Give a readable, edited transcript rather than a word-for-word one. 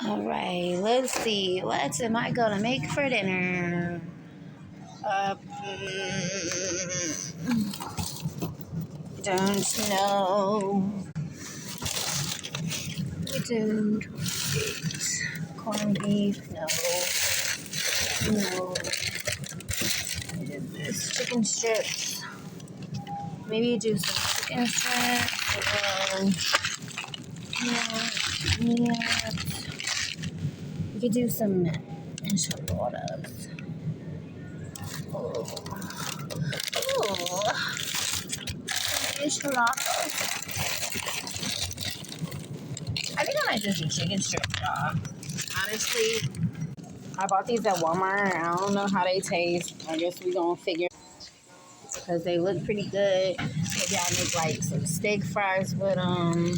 All right, let's see. What am I gonna make for dinner? Don't know. We don't eat corned beef. No. No. What is this? Chicken strips. Maybe do some chicken strips. Yeah. We could do some enchiladas. Oh. Enchiladas. I think I might just do chicken strips, y'all. Honestly, I bought these at Walmart. I don't know how they taste. I guess we gonna figure because they look pretty good. Maybe I'll make like some steak fries with them.